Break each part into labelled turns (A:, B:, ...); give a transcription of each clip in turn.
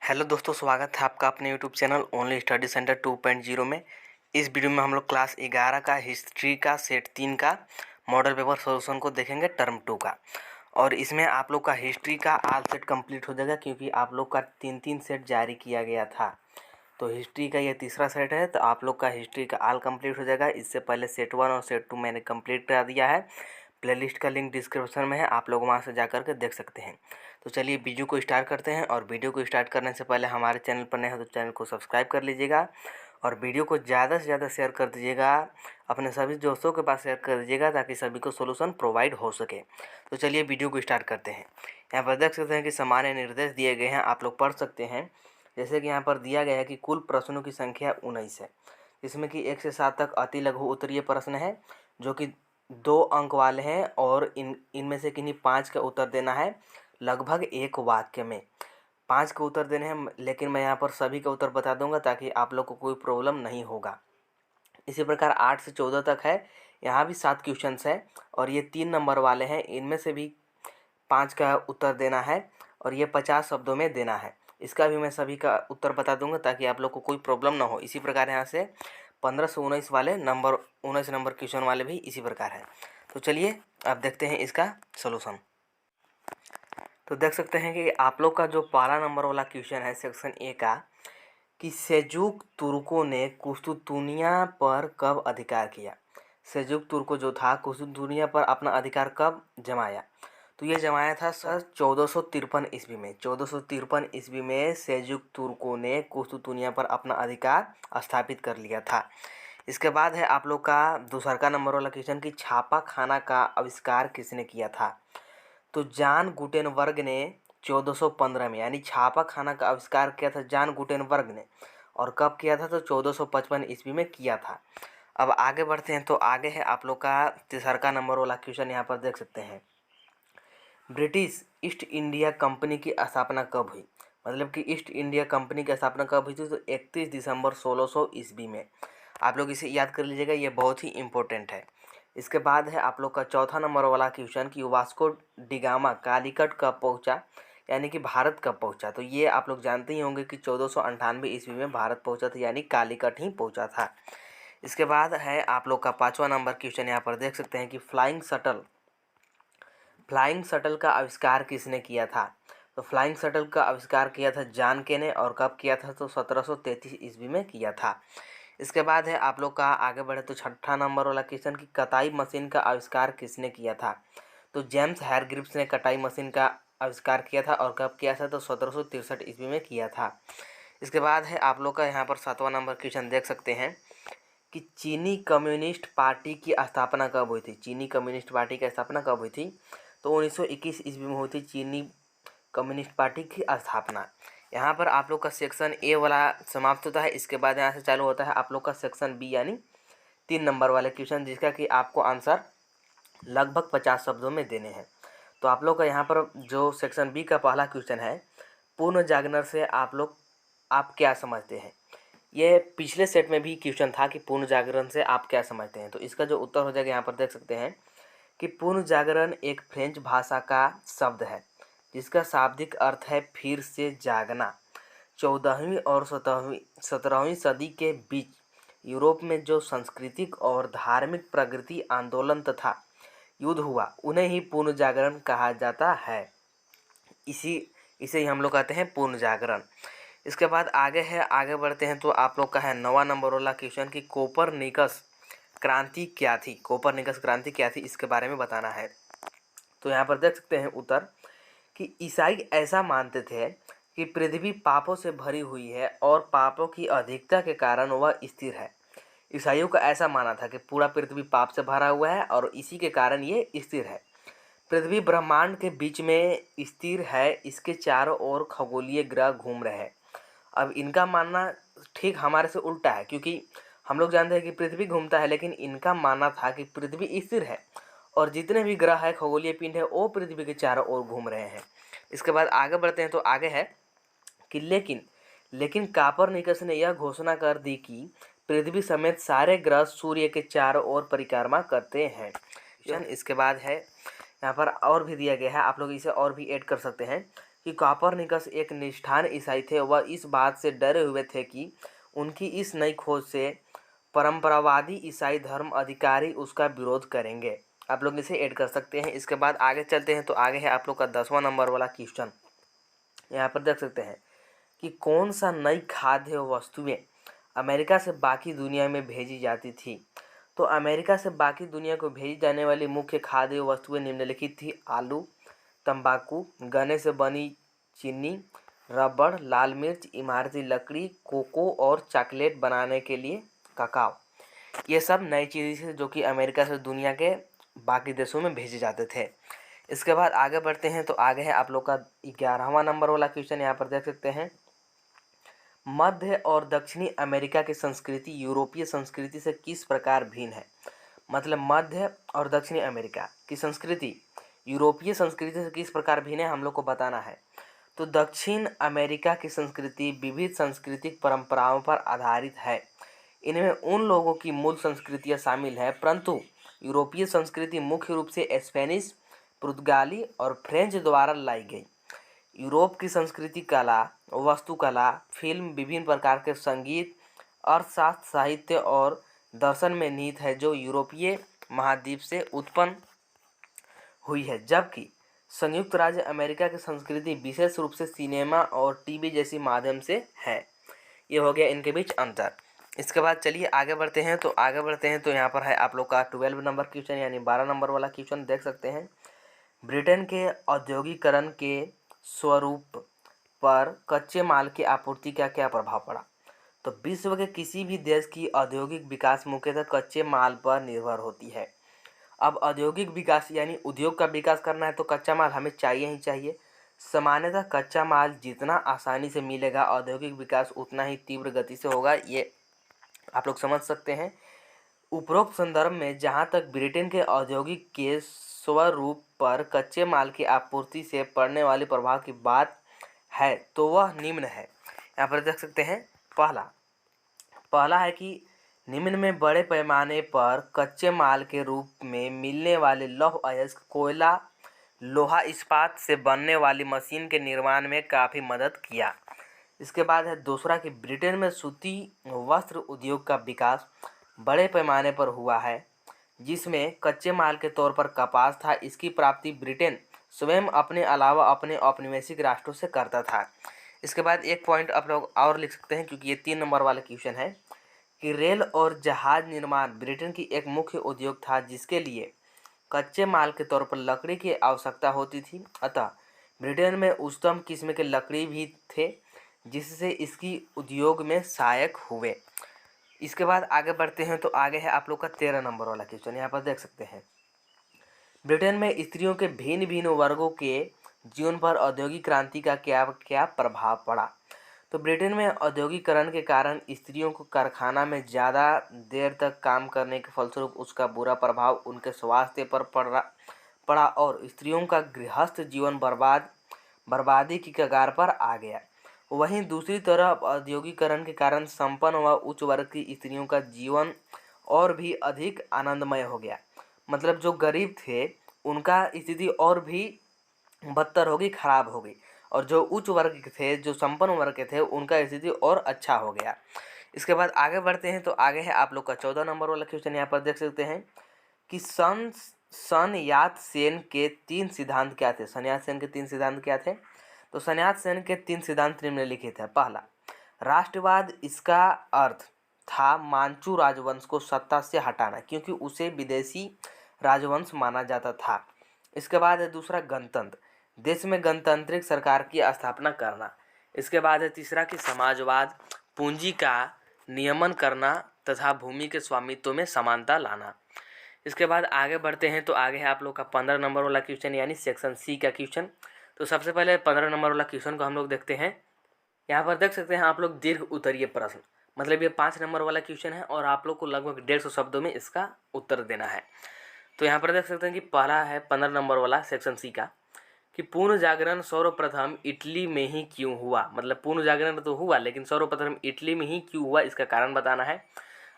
A: Hello दोस्तों, स्वागत है आपका अपने YouTube channel only study centre 2.0 में। इस वीडियो में हम लोग क्लास 11 का हिस्ट्री का सेट 3 का मॉडल पेपर सॉल्यूशन को देखेंगे टर्म 2 का। और इसमें आप लोग का हिस्ट्री का आल सेट कंप्लीट हो जाएगा, क्योंकि आप लोग का 3 सेट जारी किया गया था। तो हिस्ट्री का ये तीसरा सेट है, तो आप लोग का हिस्ट्री का आल कंप्लीट हो जाएगा। इससे पहले सेट 1 और सेट 2 मैंने कंप्लीट करा दिया है। प्लेलिस्ट का लिंक डिस्क्रिप्शन में है, आप लोग वहां से जा कर के देख सकते हैं। तो चलिए वीडियो को स्टार्ट करते हैं। और वीडियो को स्टार्ट करने से पहले हमारे चैनल पर नए हैं तो चैनल को सब्सक्राइब कर लीजिएगा और वीडियो को ज़्यादा से ज़्यादा शेयर कर दीजिएगा, अपने सभी दोस्तों के पास शेयर कर दीजिएगा ताकि सभी को सोल्यूशन प्रोवाइड हो सके। तो चलिए वीडियो को स्टार्ट करते हैं। यहाँ पर देख सकते हैं कि सामान्य निर्देश दिए गए हैं, आप लोग पढ़ सकते हैं। जैसे कि यहाँ पर दिया गया है कि कुल प्रश्नों की संख्या 19 है, जिसमें कि 1 से 7 तक अति लघु उत्तरीय प्रश्न है जो कि 2 अंक वाले हैं, और इनमें से किन्हीं 5 का उत्तर देना है लगभग एक वाक्य में। 5 के उत्तर देने हैं, लेकिन मैं यहाँ पर सभी का उत्तर बता दूंगा ताकि आप लोग को कोई प्रॉब्लम नहीं होगा। इसी प्रकार 8 से 14 तक है, यहाँ भी 7 क्वेश्चंस है और ये 3 नंबर वाले हैं। इनमें से भी 5 का उत्तर देना है और ये 50 शब्दों में देना है। इसका भी मैं सभी का उत्तर बता दूंगा ताकि आप लोग को कोई प्रॉब्लम ना हो। इसी प्रकार यहाँ से 15 से 19 वाले नंबर 19 नंबर क्वेश्चन वाले भी इसी प्रकार है। तो चलिए अब देखते हैं इसका सोल्यूशन। तो देख सकते हैं कि आप लोग का जो पहला नंबर वाला क्वेश्चन है सेक्शन ए का, कि सेल्जुक तुर्कों ने कुस्तुंतनिया पर कब अधिकार किया। सेल्जुक तुर्को जो था कुस्तुंतनिया पर अपना अधिकार कब जमाया, तो ये जमाया था सर 1453 ईस्वी में। 1453 ईस्वी में सेल्जुक तुर्कों ने कुस्तुंतनिया पर अपना अधिकार स्थापित कर लिया था। इसके बाद है आप लोग का दूसरा का नंबर वाला क्वेश्चन, की छापा खाना का आविष्कार किसने किया था। तो जॉन गुटेनबर्ग ने 1415 में, यानी छापा खाना का आविष्कार किया था जॉन गुटेनबर्ग ने। और कब किया था, तो 1455 ईस्वी में किया था। अब आगे बढ़ते हैं। तो आगे है आप लोग का तीसरा नंबर वाला क्वेश्चन, यहाँ पर देख सकते हैं। ब्रिटिश ईस्ट इंडिया कंपनी की स्थापना कब हुई, मतलब कि ईस्ट इंडिया कंपनी की स्थापना कब हुई थी, तो 31 दिसंबर 1600 ईस्वी में। आप लोग इसे याद कर लीजिएगा, ये बहुत ही इंपॉर्टेंट है। इसके बाद है आप लोग का चौथा नंबर वाला क्वेश्चन, कि वास्को डिगामा कालीकट कब पहुंचा, यानी कि भारत कब पहुंचा। तो ये आप लोग जानते ही होंगे कि 1498 ईस्वी में भारत पहुंचा था, यानी कालीकट ही पहुंचा था। इसके बाद है आप लोग का पाँचवा नंबर क्वेश्चन, यहाँ पर देख सकते हैं कि फ्लाइंग शटल का आविष्कार किसने किया था। तो फ्लाइंग शटल का आविष्कार किया था जॉन के ने, और कब किया था, तो 1733 ईस्वी में किया था। इसके बाद है आप लोग का आगे बढ़े तो छठा नंबर वाला क्वेश्चन, की कताई मशीन का आविष्कार किसने किया था। तो जेम्स हैरग्रीव्स ने कटाई मशीन का आविष्कार किया था, और कब किया था, तो 1763 ईस्वी में किया था। इसके बाद है आप लोग का यहाँ पर सातवां नंबर क्वेश्चन देख सकते हैं, कि चीनी कम्युनिस्ट पार्टी की स्थापना कब हुई थी। चीनी कम्युनिस्ट पार्टी की स्थापना कब हुई थी, तो 1921 ईस्वी में हुई थी चीनी कम्युनिस्ट पार्टी की स्थापना। यहाँ पर आप लोग का सेक्शन ए वाला समाप्त होता है। इसके बाद यहाँ से चालू होता है आप लोग का सेक्शन बी, यानी 3 नंबर वाले क्वेश्चन, जिसका कि आपको आंसर लगभग 50 शब्दों में देने हैं। तो आप लोग का यहाँ पर जो सेक्शन बी का पहला क्वेश्चन है, पूर्ण जागरण से आप क्या समझते हैं। ये पिछले सेट में भी क्वेश्चन था कि पूर्ण जागरण से आप क्या समझते हैं। तो इसका जो उत्तर हो जाएगा, यहाँ पर देख सकते हैं कि पूर्ण जागरण एक फ्रेंच भाषा का शब्द है जिसका शाब्दिक अर्थ है फिर से जागना। 14वीं और 17वीं सदी के बीच यूरोप में जो सांस्कृतिक और धार्मिक प्रगति आंदोलन तथा युद्ध हुआ, उन्हें ही पूर्ण जागरण कहा जाता है। इसे ही हम लोग कहते हैं पूर्ण जागरण। इसके बाद आगे बढ़ते हैं। तो आप लोग का है 9वां नंबर वाला क्वेश्चन, की कोपरनिकस क्रांति क्या थी। कोपरनिकस क्रांति क्या थी, इसके बारे में बताना है। तो यहाँ पर देख सकते हैं उत्तर, कि ईसाई ऐसा मानते थे कि पृथ्वी पापों से भरी हुई है और पापों की अधिकता के कारण वह स्थिर है। ईसाइयों का ऐसा मानना था कि पूरा पृथ्वी पाप से भरा हुआ है और इसी के कारण ये स्थिर है। पृथ्वी ब्रह्मांड के बीच में स्थिर है, इसके चारों ओर खगोलीय ग्रह घूम रहे हैं। अब इनका मानना ठीक हमारे से उल्टा है, क्योंकि हम लोग जानते हैं कि पृथ्वी घूमता है, लेकिन इनका मानना था कि पृथ्वी स्थिर है और जितने भी ग्रह है, खगोलीय पिंड है, वो पृथ्वी के चारों ओर घूम रहे हैं। इसके बाद आगे बढ़ते हैं। तो आगे है कि लेकिन कोपरनिकस ने यह घोषणा कर दी कि पृथ्वी समेत सारे ग्रह सूर्य के चारों ओर परिक्रमा करते हैं। इसके बाद है यहाँ पर और भी दिया गया है, आप लोग इसे और भी ऐड कर सकते हैं, कि कोपरनिकस एक निष्ठावान ईसाई थे। वह इस बात से डरे हुए थे कि उनकी इस नई खोज से परंपरावादी ईसाई धर्म अधिकारी उसका विरोध करेंगे। आप लोग इसे ऐड कर सकते हैं। इसके बाद आगे चलते हैं तो आगे है आप लोग का 10वां नंबर वाला क्वेश्चन। यहाँ पर देख सकते हैं कि कौन सा नई खाद्य वस्तुएं अमेरिका से बाकी दुनिया में भेजी जाती थी। तो अमेरिका से बाकी दुनिया को भेजी जाने वाली मुख्य खाद्य वस्तुएं निम्नलिखित थी: आलू, तंबाकू, गन्ने से बनी चीनी, रबड़, लाल मिर्च, इमारती लकड़ी, कोको और चॉकलेट बनाने के लिए ककाओ। ये सब नई चीज़ें थी जो कि अमेरिका से दुनिया के बाकी देशों में भेजे जाते थे। इसके बाद आगे बढ़ते हैं तो आगे है आप लोग का 11वां नंबर वाला क्वेश्चन। यहाँ पर देख सकते हैं, मध्य और दक्षिणी अमेरिका की संस्कृति यूरोपीय संस्कृति से किस प्रकार भिन्न है। मतलब मध्य और दक्षिणी अमेरिका की संस्कृति यूरोपीय संस्कृति से किस प्रकार भिन्न है हम लोग को बताना है। तो दक्षिण अमेरिका की संस्कृति विविध सांस्कृतिक परंपराओं पर आधारित है। इनमें उन लोगों की मूल संस्कृतियां शामिल है, परंतु यूरोपीय संस्कृति मुख्य रूप से स्पेनिश, पुर्तगाली और फ्रेंच द्वारा लाई गई। यूरोप की संस्कृति कला, वास्तुकला, फिल्म, विभिन्न प्रकार के संगीत, अर्थशास्त्र, साहित्य और दर्शन में निहित है, जो यूरोपीय महाद्वीप से उत्पन्न हुई है। जबकि संयुक्त राज्य अमेरिका की संस्कृति विशेष रूप से सिनेमा और टीवी जैसी माध्यम से है। ये हो गया इनके बीच अंतर। इसके बाद चलिए आगे बढ़ते हैं तो यहाँ पर है आप लोग का 12 नंबर क्वेश्चन यानी 12 नंबर वाला क्वेश्चन देख सकते हैं। ब्रिटेन के औद्योगिकरण के स्वरूप पर कच्चे माल की आपूर्ति का क्या प्रभाव पड़ा। तो विश्व के किसी भी देश की औद्योगिक विकास मुख्यतः कच्चे माल पर निर्भर होती है। अब औद्योगिक विकास यानी उद्योग का विकास करना है तो कच्चा माल हमें चाहिए ही चाहिए। सामान्यतः कच्चा माल जितना आसानी से मिलेगा, औद्योगिक विकास उतना ही तीव्र गति से होगा। ये आप लोग समझ सकते हैं। उपरोक्त संदर्भ में जहाँ तक ब्रिटेन के औद्योगिक के स्वरूप पर कच्चे माल की आपूर्ति से पड़ने वाले प्रभाव की बात है तो वह निम्न है। यहाँ पर देख सकते हैं, पहला है कि निम्न में बड़े पैमाने पर कच्चे माल के रूप में मिलने वाले लौह अयस्क, कोयला, लोहा, इस्पात से बनने वाली मशीन के निर्माण में काफ़ी मदद किया। इसके बाद है दूसरा कि ब्रिटेन में सूती वस्त्र उद्योग का विकास बड़े पैमाने पर हुआ है, जिसमें कच्चे माल के तौर पर कपास था। इसकी प्राप्ति ब्रिटेन स्वयं अपने अलावा अपने औपनिवेशिक राष्ट्रों से करता था। इसके बाद एक पॉइंट आप लोग और लिख सकते हैं क्योंकि ये 3 नंबर वाला क्वेश्चन है कि रेल और जहाज निर्माण ब्रिटेन की एक मुख्य उद्योग था, जिसके लिए कच्चे माल के तौर पर लकड़ी की आवश्यकता होती थी। अतः ब्रिटेन में उच्चतम किस्म के लकड़ी भी थे, जिससे इसकी उद्योग में सहायक हुए। इसके बाद आगे बढ़ते हैं तो आगे है आप लोग का 13 नंबर वाला क्वेश्चन। यहाँ पर देख सकते हैं, ब्रिटेन में स्त्रियों के भिन्न भिन्न वर्गों के जीवन पर औद्योगिक क्रांति का क्या क्या प्रभाव पड़ा। तो ब्रिटेन में औद्योगिकरण के कारण स्त्रियों को कारखाना में ज़्यादा देर तक काम करने के फलस्वरूप उसका बुरा प्रभाव उनके स्वास्थ्य पर पड़ा और स्त्रियों का गृहस्थ जीवन बर्बादी की कगार पर आ गया। वहीं दूसरी तरफ औद्योगिकरण के कारण संपन्न व उच्च वर्ग की स्त्रियों का जीवन और भी अधिक आनंदमय हो गया। मतलब जो गरीब थे उनका स्थिति और भी बदतर हो गई, खराब हो गई, और जो उच्च वर्ग के थे, जो संपन्न वर्ग के थे, उनका स्थिति और अच्छा हो गया। इसके बाद आगे बढ़ते हैं तो आगे है आप लोग का 14 नंबर वाला क्वेश्चन। यहाँ पर देख सकते हैं कि सन यात सेन के 3 सिद्धांत क्या थे। सन यात सेन के 3 सिद्धांत क्या थे। तो सन यात सेन के 3 सिद्धांत निम्नलिखित है। पहला, राष्ट्रवाद। इसका अर्थ था मांचू राजवंश को सत्ता से हटाना, क्योंकि उसे विदेशी राजवंश माना जाता था। इसके बाद है दूसरा, गणतंत्र। देश में गणतांत्रिक सरकार की स्थापना करना। इसके बाद है तीसरा कि समाजवाद। पूंजी का नियमन करना तथा भूमि के स्वामित्व में समानता लाना। इसके बाद आगे बढ़ते हैं तो आगे है आप लोग का 15 नंबर वाला क्वेश्चन यानी सेक्शन सी का क्वेश्चन। तो सबसे पहले 15 नंबर वाला क्वेश्चन को हम लोग देखते हैं। यहाँ पर देख सकते हैं आप लोग, दीर्घ उत्तरीय प्रश्न। मतलब ये 5 नंबर वाला क्वेश्चन है और आप लोग को लगभग 150 शब्दों में इसका उत्तर देना है। तो यहाँ पर देख सकते हैं कि पहला है 15 नंबर वाला सेक्शन सी का कि पूर्ण जागरण सर्वप्रथम इटली में ही क्यों हुआ। मतलब पूर्ण जागरण तो हुआ, लेकिन सर्वप्रथम इटली में ही क्यों हुआ, इसका कारण बताना है।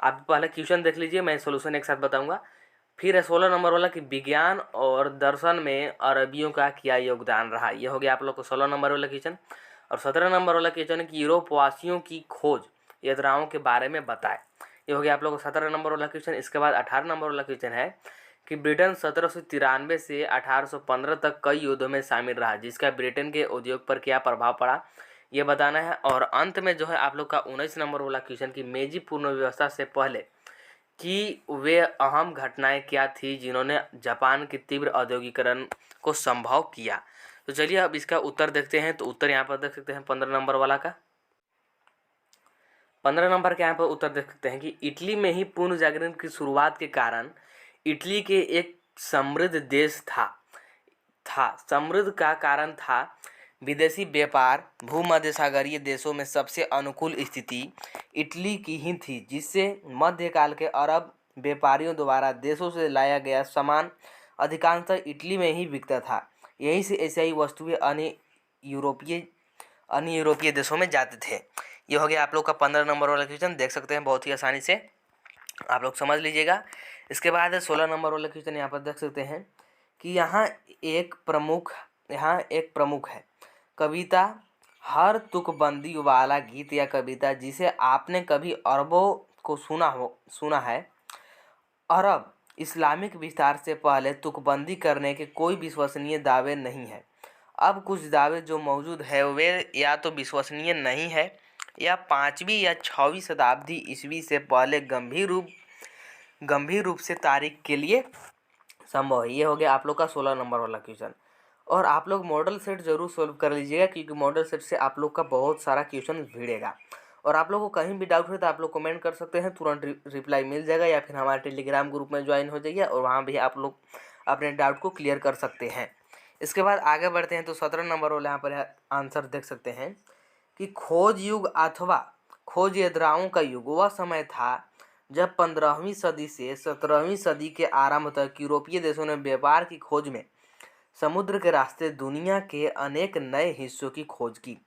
A: आप पहले क्वेश्चन देख लीजिए, मैं सोल्यूशन एक साथ बताऊंगा। फिर है 16 नंबर वाला कि विज्ञान और दर्शन में अरबियों का क्या योगदान रहा। ये हो गया आप लोग को 16 नंबर वाला क्वेश्चन। और 17 नंबर वाला क्वेश्चन है कि यूरोपवासियों की खोज यात्राओं के बारे में बताए। ये हो गया आप लोग को 17 नंबर वाला क्वेश्चन। इसके बाद 18 नंबर वाला क्वेश्चन है कि ब्रिटेन 1793 से 1815 तक कई युद्धों में शामिल रहा, जिसका ब्रिटेन के उद्योग पर क्या प्रभाव पड़ा, ये बताना है। और अंत में जो है आप लोग का 19 नंबर वाला क्वेश्चन कि मेजी पूर्ण व्यवस्था से पहले कि वे अहम घटनाएं क्या थी जिन्होंने जापान के तीव्र औद्योगिकरण को संभव किया। तो चलिए अब इसका उत्तर देखते हैं। तो उत्तर यहाँ पर देख सकते हैं 15 नंबर वाला का। 15 नंबर के यहाँ पर उत्तर देख सकते हैं कि इटली में ही पूर्ण जागरण की शुरुआत के कारण इटली के एक समृद्ध देश था समृद्ध का कारण था विदेशी व्यापार। भूमध्य सागरीय देशों में सबसे अनुकूल स्थिति इटली की ही थी, जिससे मध्यकाल के अरब व्यापारियों द्वारा देशों से लाया गया सामान अधिकांशतः इटली में ही बिकता था। यहीं से एशियाई वस्तुएं अन्य यूरोपीय देशों में जाते थे। ये हो गया आप लोग का 15 नंबर वाला क्वेश्चन। देख सकते हैं बहुत ही आसानी से आप लोग समझ लीजिएगा। इसके बाद 16 नंबर वाला क्वेश्चन यहाँ पर देख सकते हैं कि यहाँ एक प्रमुख है कविता हर तुकबंदी वाला गीत या कविता जिसे आपने कभी अरबों को सुना है। अरब इस्लामिक विस्तार से पहले तुकबंदी करने के कोई विश्वसनीय दावे नहीं है। अब कुछ दावे जो मौजूद है वे या तो विश्वसनीय नहीं है या 5वीं या 6वीं शताब्दी ईस्वी से पहले गंभीर रूप से तारीख के लिए संभव है। ये हो गया आप लोग का 16 नंबर वाला क्वेश्चन। और आप लोग मॉडल सेट जरूर सोल्व कर लीजिएगा, क्योंकि मॉडल सेट से आप लोग का बहुत सारा क्वेश्चन भिड़ेगा। और आप लोग को कहीं भी डाउट है तो आप लोग कमेंट कर सकते हैं, तुरंत रिप्लाई मिल जाएगा, या फिर हमारे टेलीग्राम ग्रुप में ज्वाइन हो जाइए और वहाँ भी आप लोग अपने डाउट को क्लियर कर सकते हैं। इसके बाद आगे बढ़ते हैं। तो 17 नंबर वाले यहाँ पर आंसर देख सकते हैं कि खोज युग अथवा खोज यात्राओं का युग वह समय था जब 15वीं सदी से 17वीं सदी के आरंभ तक यूरोपीय देशों ने व्यापार की खोज में समुद्र के रास्ते दुनिया के अनेक नए हिस्सों की खोज की।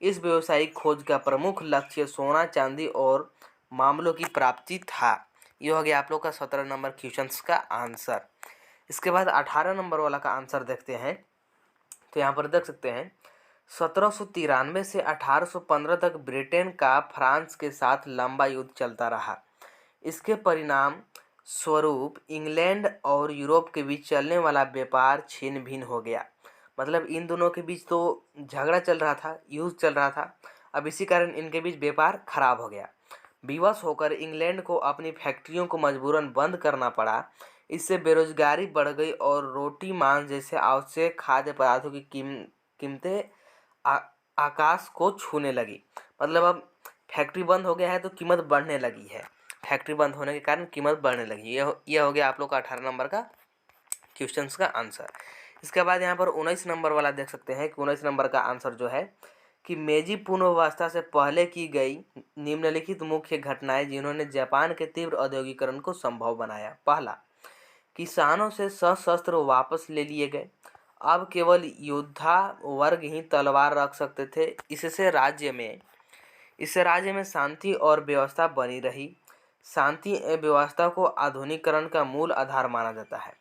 A: इस व्यावसायिक खोज का प्रमुख लक्ष्य सोना, चांदी और मामलों की प्राप्ति था। ये हो गया आप लोग का 17 नंबर क्वेश्चंस का आंसर। इसके बाद 18 नंबर वाला का आंसर देखते हैं। तो यहाँ पर देख सकते हैं 1793 से 1815 तक ब्रिटेन का फ्रांस के साथ लंबा युद्ध चलता रहा। इसके परिणाम स्वरूप इंग्लैंड और यूरोप के बीच चलने वाला व्यापार छिन्न भिन्न हो गया। मतलब इन दोनों के बीच तो झगड़ा चल रहा था, युद्ध चल रहा था। अब इसी कारण इनके बीच व्यापार खराब हो गया। विवश होकर इंग्लैंड को अपनी फैक्ट्रियों को मजबूरन बंद करना पड़ा। इससे बेरोजगारी बढ़ गई और रोटी, मांस जैसे आवश्यक खाद्य पदार्थों की कीमतें आकाश को छूने लगी। मतलब अब फैक्ट्री बंद हो गया है तो कीमत बढ़ने लगी है। फैक्ट्री बंद होने के कारण कीमत बढ़ने लगी। ये हो गया आप लोग का 18 नंबर का क्वेश्चंस का आंसर। इसके बाद यहाँ पर 19 नंबर वाला देख सकते हैं कि 19 नंबर का आंसर जो है कि मेजी पूर्ण व्यवस्था से पहले की गई निम्नलिखित मुख्य घटनाएं जिन्होंने जापान के तीव्र औद्योगिकरण को संभव बनाया। पहला, किसानों से सशस्त्र वापस ले लिए गए। अब केवल योद्धा वर्ग ही तलवार रख सकते थे। इससे राज्य में शांति और व्यवस्था बनी रही। शांति एवं व्यवस्था को आधुनिकीकरण का मूल आधार माना जाता है।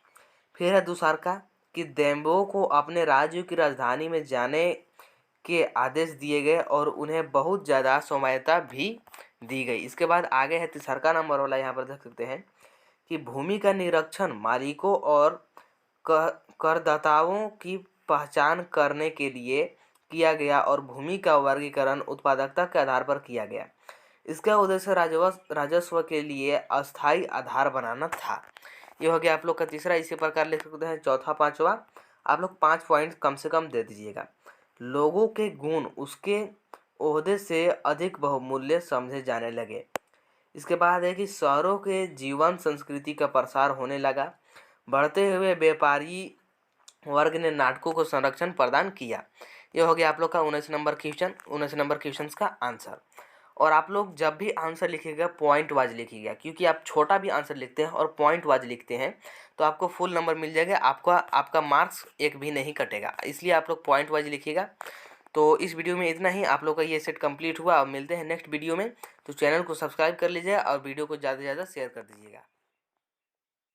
A: फिर है दूसरा का कि देम्बो को अपने राज्य की राजधानी में जाने के आदेश दिए गए और उन्हें बहुत ज़्यादा स्वायत्तता भी दी गई। इसके बाद आगे है तीसरा नंबर वाला, यहाँ पर देख सकते हैं कि भूमि का निरीक्षण मालिकों और करदाताओं की पहचान करने के लिए किया गया और भूमि का वर्गीकरण उत्पादकता के आधार पर किया गया। इसका उद्देश्य राजस्व के लिए अस्थायी आधार बनाना था। ये हो गया आप लोग का तीसरा। इसी प्रकार लिख सकते हैं चौथा, पांचवा। आप लोग 5 पॉइंट कम से कम दे दीजिएगा। लोगों के गुण उसके ओहदे से अधिक बहुमूल्य समझे जाने लगे। इसके बाद है कि शहरों के जीवन संस्कृति का प्रसार होने लगा। बढ़ते हुए व्यापारी वर्ग ने नाटकों को संरक्षण प्रदान किया। ये हो गया आप लोग का 19 नंबर क्वेश्चन का आंसर। और आप लोग जब भी आंसर लिखिएगा पॉइंट वाइज लिखिएगा, क्योंकि आप छोटा भी आंसर लिखते हैं और पॉइंट वाइज लिखते हैं तो आपको फुल नंबर मिल जाएगा। आपका मार्क्स एक भी नहीं कटेगा, इसलिए आप लोग पॉइंट वाइज लिखिएगा। तो इस वीडियो में इतना ही। आप लोग का ये सेट कंप्लीट हुआ। अब मिलते हैं नेक्स्ट वीडियो में। तो चैनल को सब्सक्राइब कर लीजिएगा और वीडियो को ज़्यादा से ज़्यादा शेयर कर दीजिएगा।